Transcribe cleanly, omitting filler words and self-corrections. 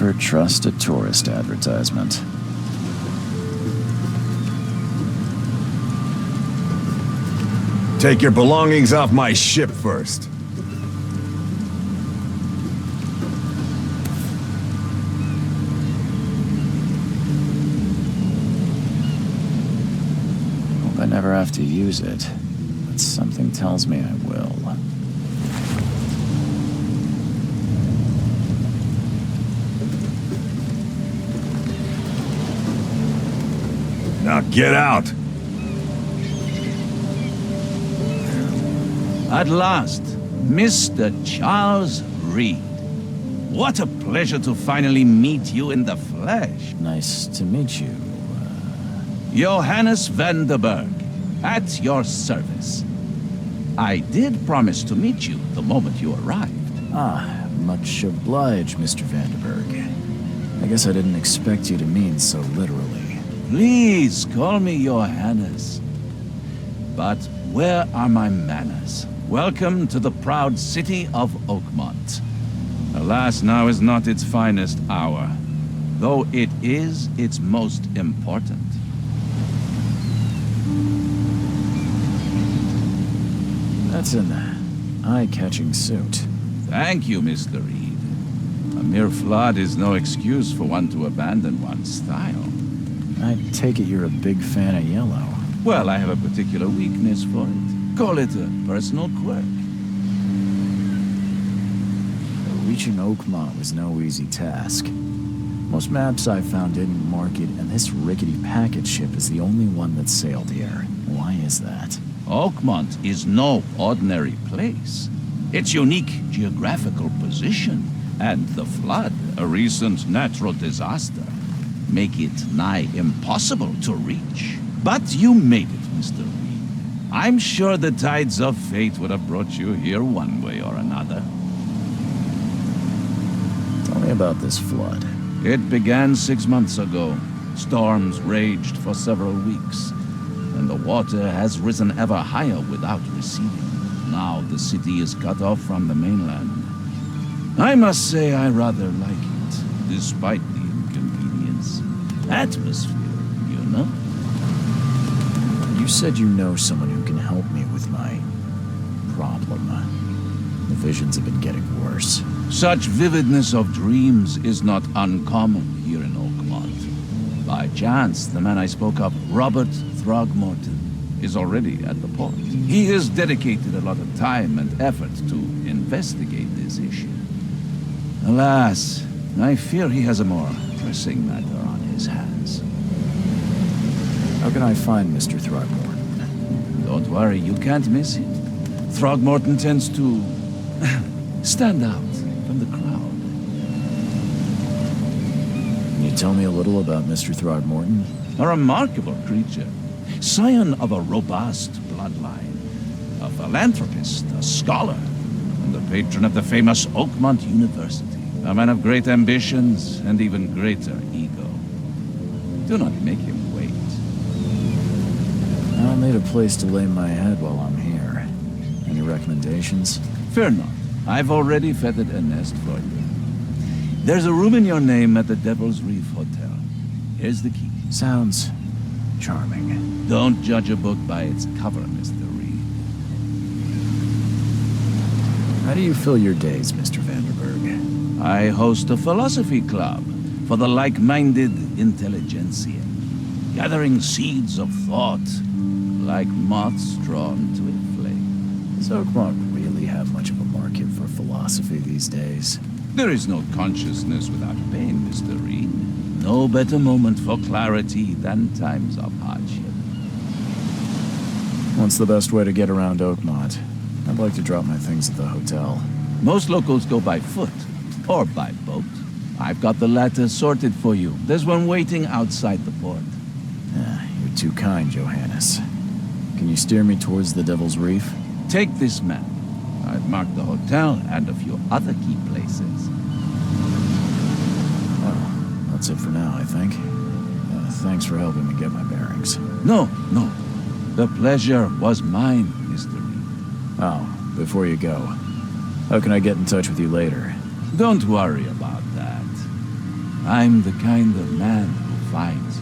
Never trust a tourist advertisement. Take your belongings off my ship first. Hope I never have to use it, but something tells me I will. Now get out! At last, Mr. Charles Reed. What a pleasure to finally meet you in the flesh. Nice to meet you. Johannes van der Berg, at your service. I did promise to meet you the moment you arrived. Ah, much obliged, Mr. Vanderberg. I guess I didn't expect you to mean so literally. Please call me Johannes. But where are my manners? Welcome to the proud city of Oakmont. Alas, now is not its finest hour, though it is its most important. That's an eye-catching suit. Thank you, Mr. Reed. A mere flood is no excuse for one to abandon one's style. I take it you're a big fan of yellow. Well, I have a particular weakness for it. Call it a personal quirk. Reaching Oakmont was no easy task. Most maps I found didn't mark it, and this rickety packet ship is the only one that sailed here. Why is that? Oakmont is no ordinary place. Its unique geographical position and the flood, a recent natural disaster, make it nigh impossible to reach. But you made it, Mr. Reed. I'm sure the tides of fate would have brought you here one way or another. Tell me about this flood. It began 6 months ago. Storms raged for several weeks, and the water has risen ever higher without receding. Now the city is cut off from the mainland. I must say I rather like it, despite the inconvenience. Atmosphere, you know? You said you know someone who can help me with my problem. The visions have been getting worse. Such vividness of dreams is not uncommon here in Oakmont. By chance, the man I spoke of, Robert Throgmorton, is already at the port. He has dedicated a lot of time and effort to investigate this issue. Alas, I fear he has a more pressing matter on his hands. How can I find Mr. Throgmorton? Don't worry, you can't miss it. Throgmorton tends to stand out from the crowd. Can you tell me a little about Mr. Throgmorton? A remarkable creature. Scion of a robust bloodline. A philanthropist, a scholar, and the patron of the famous Oakmont University. A man of great ambitions and even greater ego. Do not make him wait. I'll need a place to lay my head while I'm here. Any recommendations? Fear not. I've already feathered a nest for you. There's a room in your name at the Devil's Reef Hotel. Here's the key. Sounds charming. Don't judge a book by its cover, Mr. Reed. How do you fill your days, Mr. Vanderberg? I host a philosophy club for the like-minded intelligentsia, gathering seeds of thought like moths drawn to a flame. Does Oakmont really have much of a market for philosophy these days? There is no consciousness without pain, Mr. Reed. No better moment for clarity than times of hardship. What's the best way to get around Oakmont? I'd like to drop my things at the hotel. Most locals go by foot or by boat. I've got the latter sorted for you. There's one waiting outside the port. You're too kind, Johannes. Can you steer me towards the Devil's Reef? Take this map. I've marked the hotel and a few other key places. Well, that's it for now, I think. Thanks for helping me get my bearings. No. The pleasure was mine, Mr. Reed. Oh, before you go, how can I get in touch with you later? Don't worry about that. I'm the kind of man who finds